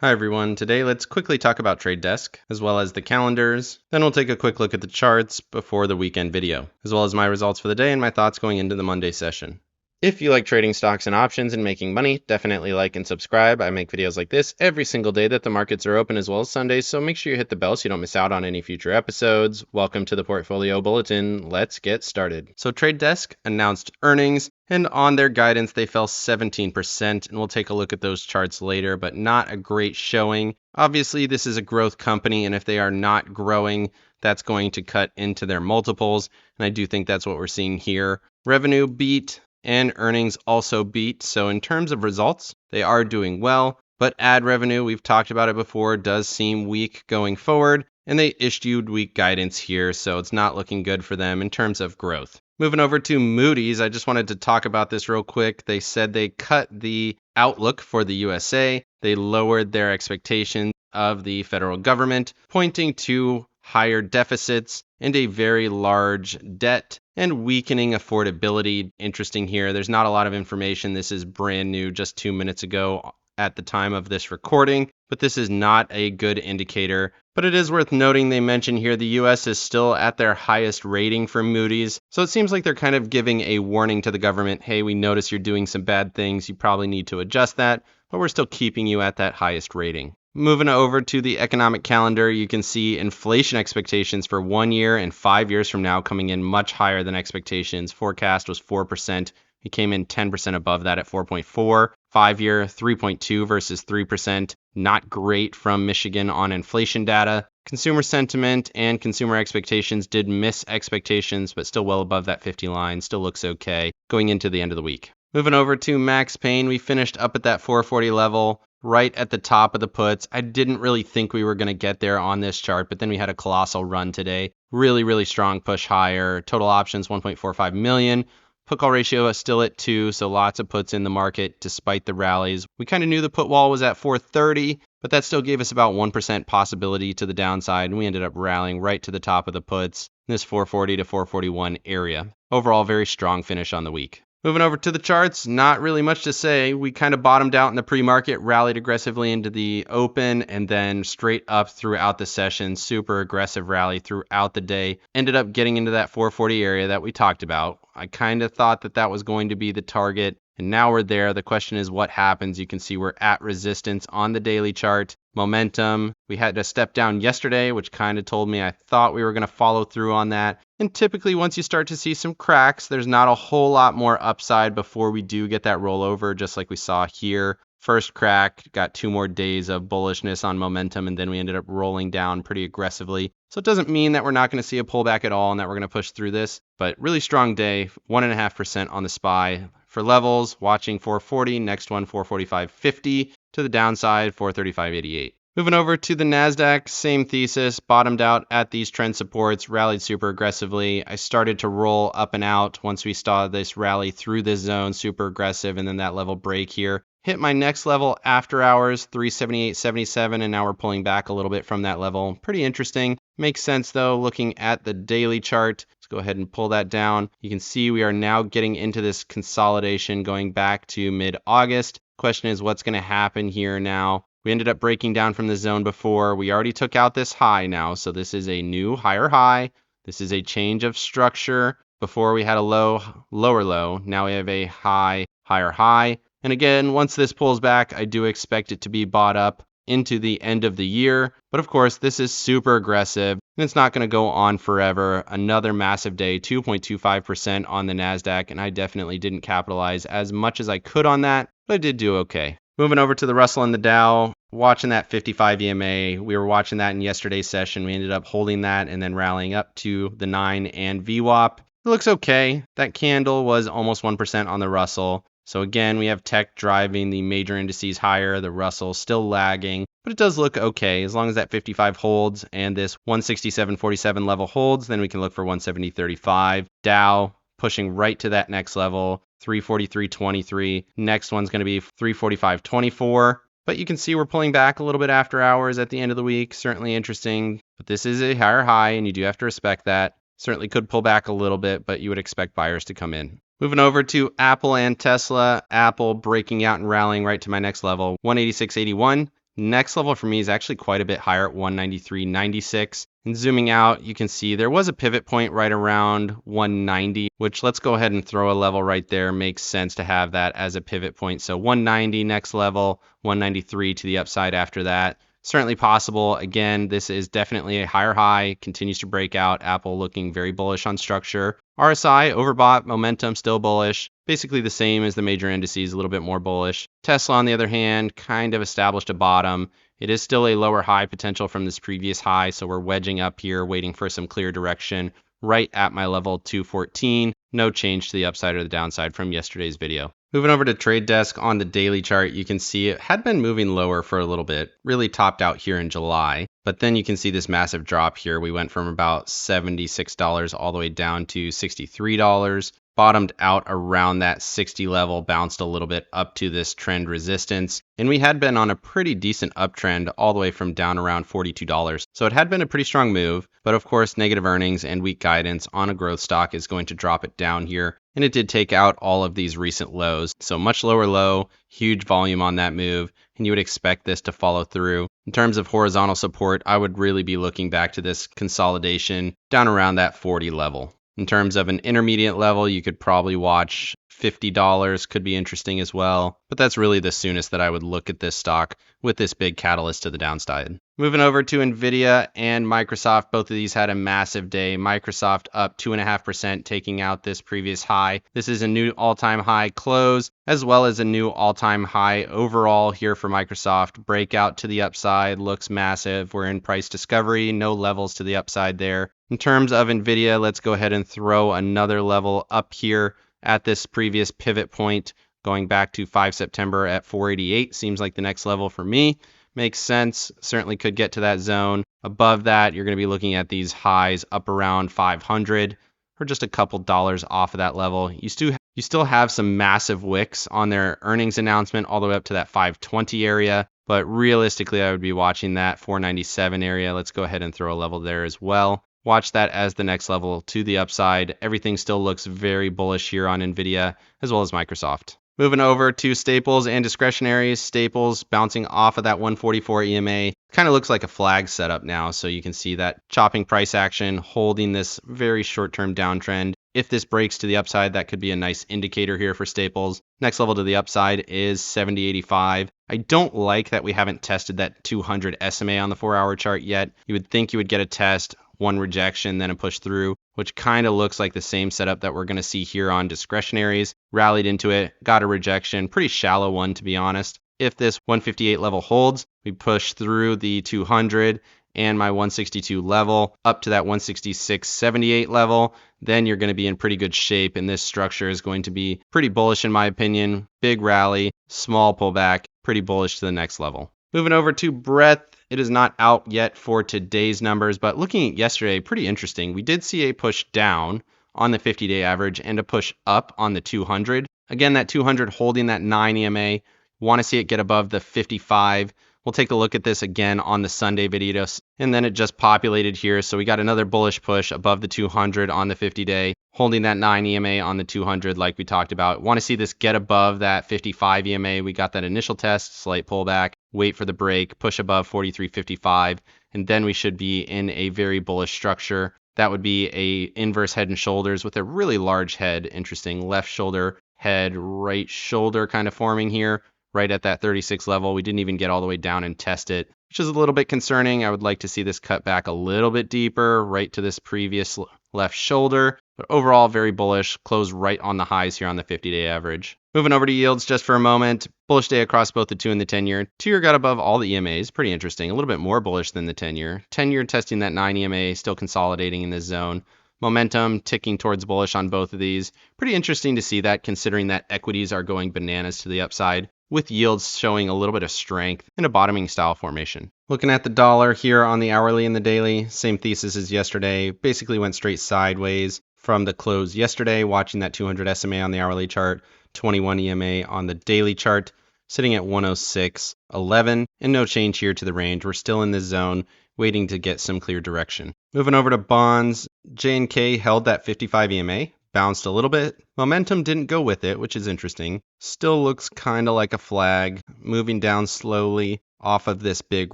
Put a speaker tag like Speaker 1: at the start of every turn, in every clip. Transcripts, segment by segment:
Speaker 1: Hi everyone, today let's quickly talk about Trade Desk, as well as the calendars, then we'll take a quick look at the charts before the weekend video, as well as my results for the day and my thoughts going into the Monday session. If you like trading stocks and options and making money, definitely like and subscribe. I make videos like this every single day that the markets are open, as well as Sundays, so make sure you hit the bell so you don't miss out on any future episodes. Welcome to the Portfolio Bulletin. Let's get started. So Trade Desk announced earnings, and on their guidance, they fell 17%, and we'll take a look at those charts later, but not a great showing. Obviously, this is a growth company, and if they are not growing, that's going to cut into their multiples, and I do think that's what we're seeing here. Revenue beat, and earnings also beat. So in terms of results, they are doing well, but ad revenue, we've talked about it before, does seem weak going forward, and they issued weak guidance here, so it's not looking good for them in terms of growth. Moving over to Moody's, I just wanted to talk about this real quick. They said they cut the outlook for the USA. They lowered their expectations of the federal government, pointing to higher deficits and a very large debt and weakening affordability. Interesting here. There's not a lot of information. This is brand new, just 2 minutes ago at the time of this recording, but this is not a good indicator. But it is worth noting they mention here the US is still at their highest rating for Moody's. So it seems like they're kind of giving a warning to the government. Hey, we notice you're doing some bad things. You probably need to adjust that, but we're still keeping you at that highest rating. Moving over to the economic calendar, you can see inflation expectations for 1 year and 5 years from now coming in much higher than expectations. Forecast was 4%. It came in 10% above that at 4.4. 5-year, 3.2 versus 3%. Not great from Michigan on inflation data. Consumer sentiment and consumer expectations did miss expectations, but still well above that 50 line. Still looks okay going into the end of the week. Moving over to Max Payne, we finished up at that 440 level, right at the top of the puts. I didn't really think we were going to get there on this chart, but then we had a colossal run today. Really strong push higher. Total options 1.45 million. Put call ratio is still at 2, so lots of puts in the market despite the rallies. We kind of knew the put wall was at 430, but that still gave us about 1% possibility to the downside, and we ended up rallying right to the top of the puts in this 440 to 441 area. Overall, very strong finish on the week. Moving over to the charts, not really much to say. We kind of bottomed out in the pre-market, rallied aggressively into the open, and then straight up throughout the session. Super aggressive rally throughout the day. Ended up getting into that 440 area that we talked about. I kind of thought that that was going to be the target, and now we're there. The question is what happens. You can see we're at resistance on the daily chart. Momentum. We had to step down yesterday, which kind of told me I thought we were going to follow through on that. And typically once you start to see some cracks, there's not a whole lot more upside before we do get that rollover, just like we saw here. First crack, got 2 more days of bullishness on momentum, and then we ended up rolling down pretty aggressively. So it doesn't mean that we're not going to see a pullback at all and that we're going to push through this, but really strong day, 1.5% on the SPY. For levels, watching 440, next one 445.50, to the downside 435.88. Moving over to the NASDAQ, same thesis, bottomed out at these trend supports, rallied super aggressively. I started to roll up and out once we saw this rally through this zone, super aggressive, and then that level break here. Hit my next level after hours, 378.77, and now we're pulling back a little bit from that level. Pretty interesting. Makes sense though, looking at the daily chart. Let's go ahead and pull that down. You can see we are now getting into this consolidation going back to mid-August. Question is what's going to happen here now. We ended up breaking down from the zone before. We already took out this high now, so this is a new higher high. This is a change of structure. Before we had a low, lower low. Now we have a high, higher high. And again, once this pulls back, I do expect it to be bought up into the end of the year. But of course, this is super aggressive, and it's not going to go on forever. Another massive day, 2.25% on the NASDAQ, and I definitely didn't capitalize as much as I could on that, but I did do okay. Moving over to the Russell and the Dow, watching that 55 EMA. We were watching that in yesterday's session. We ended up holding that and then rallying up to the 9 and VWAP. It looks okay. That candle was almost 1% on the Russell. So again, we have tech driving the major indices higher, the Russell still lagging, but it does look okay. As long as that 55 holds and this 167.47 level holds, then we can look for 170.35. Dow pushing right to that next level, 343.23. Next one's going to be 345.24. But you can see we're pulling back a little bit after hours at the end of the week. Certainly interesting, but this is a higher high and you do have to respect that. Certainly could pull back a little bit, but you would expect buyers to come in. Moving over to Apple and Tesla. Apple breaking out and rallying right to my next level, 186.81. Next level for me is actually quite a bit higher at 193.96. And zooming out, you can see there was a pivot point right around 190, which let's go ahead and throw a level right there. Makes sense to have that as a pivot point. So 190 next level, 193 to the upside after that. Certainly possible. Again, this is definitely a higher high, continues to break out. Apple looking very bullish on structure. RSI overbought, momentum still bullish. Basically the same as the major indices, a little bit more bullish. Tesla, on the other hand, kind of established a bottom. It is still a lower high potential from this previous high, so we're wedging up here, waiting for some clear direction right at my level 214. No change to the upside or the downside from yesterday's video. Moving over to trade desk on the daily chart, you can see it had been moving lower for a little bit, really topped out here in July. But then you can see this massive drop here. We went from about $76 all the way down to $63. Bottomed out around that 60 level, bounced a little bit up to this trend resistance. And we had been on a pretty decent uptrend all the way from down around $42. So it had been a pretty strong move, but of course negative earnings and weak guidance on a growth stock is going to drop it down here. And it did take out all of these recent lows. So much lower low, huge volume on that move, and you would expect this to follow through. In terms of horizontal support, I would really be looking back to this consolidation down around that 40 level. In terms of an intermediate level, you could probably watch $50 could be interesting as well, but that's really the soonest that I would look at this stock with this big catalyst to the downside. Moving over to NVIDIA and Microsoft, both of these had a massive day. Microsoft up 2.5%, taking out this previous high. This is a new all-time high close, as well as a new all-time high overall here for Microsoft. Breakout to the upside looks massive. We're in price discovery, no levels to the upside there. In terms of NVIDIA, let's go ahead and throw another level up here at this previous pivot point, going back to 5 September at 488. Seems like the next level for me. Makes sense. Certainly could get to that zone. Above that, you're going to be looking at these highs up around 500 or just a couple dollars off of that level. You still have some massive wicks on their earnings announcement all the way up to that 520 area. But realistically, I would be watching that 497 area. Let's go ahead and throw a level there as well. Watch that as the next level to the upside. Everything still looks very bullish here on NVIDIA as well as Microsoft. Moving over to staples and discretionaries. Staples bouncing off of that 144 EMA. Kind of looks like a flag setup now. So you can see that chopping price action, holding this very short-term downtrend. If this breaks to the upside, that could be a nice indicator here for staples. Next level to the upside is 70.85. I don't like that we haven't tested that 200 SMA on the 4-hour chart yet. You would think you would get a test, one rejection, then a push through, which kind of looks like the same setup that we're going to see here on discretionaries. Rallied into it, got a rejection, pretty shallow one to be honest. If this 158 level holds, we push through the 200 and my 162 level up to that 166.78 level, then you're going to be in pretty good shape, and this structure is going to be pretty bullish in my opinion. Big rally, small pullback, pretty bullish to the next level. Moving over to breadth. It is not out yet for today's numbers, but looking at yesterday, pretty interesting. We did see a push down on the 50-day average and a push up on the 200. Again, that 200 holding that 9 EMA. Want to see it get above the 55. We'll take a look at this again on the Sunday videos, and then it just populated here. So we got another bullish push above the 200 on the 50-day, holding that 9 EMA on the 200 like we talked about. Want to see this get above that 55 EMA. We got that initial test, slight pullback, wait for the break, push above 43.55, and then we should be in a very bullish structure. That would be a inverse head and shoulders with a really large head. Interesting left shoulder, head, right shoulder kind of forming here. Right at that 36 level. We didn't even get all the way down and test it, which is a little bit concerning. I would like to see this cut back a little bit deeper, right to this previous left shoulder. But overall, very bullish. Close right on the highs here on the 50-day average. Moving over to yields just for a moment. Bullish day across both the 2 and the 10-year. 2-year got above all the EMAs. Pretty interesting. A little bit more bullish than the 10-year. 10-year testing that 9 EMA, still consolidating in this zone. Momentum ticking towards bullish on both of these. Pretty interesting to see that, considering that equities are going bananas to the upside, with yields showing a little bit of strength in a bottoming style formation. Looking at the dollar here on the hourly and the daily, same thesis as yesterday. Basically went straight sideways from the close yesterday, watching that 200 SMA on the hourly chart, 21 EMA on the daily chart, sitting at 106.11, and no change here to the range. We're still in this zone, waiting to get some clear direction. Moving over to bonds, J&K held that 55 EMA, bounced a little bit. Momentum didn't go with it, which is interesting. Still looks kind of like a flag, moving down slowly. off of this big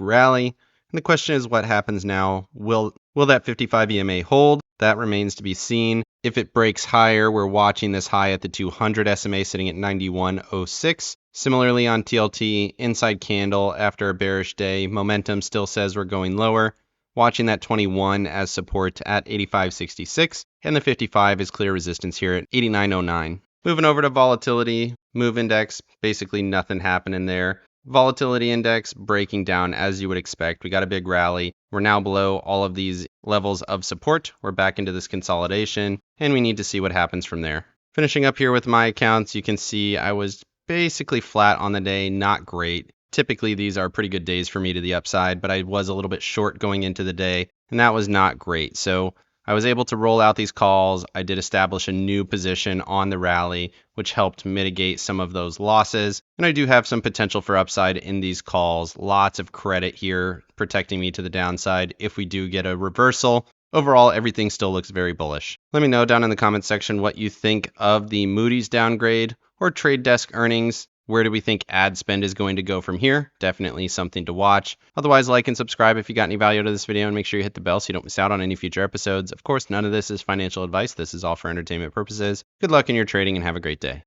Speaker 1: rally. And the question is, what happens now? Will that 55 EMA hold? That remains to be seen. If it breaks higher, we're watching this high at the 200 SMA sitting at 91.06. Similarly on TLT, inside candle after a bearish day, momentum still says we're going lower. Watching that 21 as support at 85.66, and the 55 is clear resistance here at 89.09. Moving over to volatility, move index, basically nothing happening there. Volatility index breaking down as you would expect. We got a big rally. We're now below all of these levels of support. We're back into this consolidation, and we need to see what happens from there. Finishing up here with my accounts, you can see I was basically flat on the day, not great. Typically, these are pretty good days for me to the upside, but I was a little bit short going into the day, and that was not great. So I was able to roll out these calls. I did establish a new position on the rally, which helped mitigate some of those losses. And I do have some potential for upside in these calls. Lots of credit here protecting me to the downside if we do get a reversal. Overall, everything still looks very bullish. Let me know down in the comments section what you think of the Moody's downgrade or trade desk earnings. Where do we think ad spend is going to go from here? Definitely something to watch. Otherwise, like and subscribe if you got any value out of this video, and make sure you hit the bell so you don't miss out on any future episodes. Of course, none of this is financial advice. This is all for entertainment purposes. Good luck in your trading and have a great day.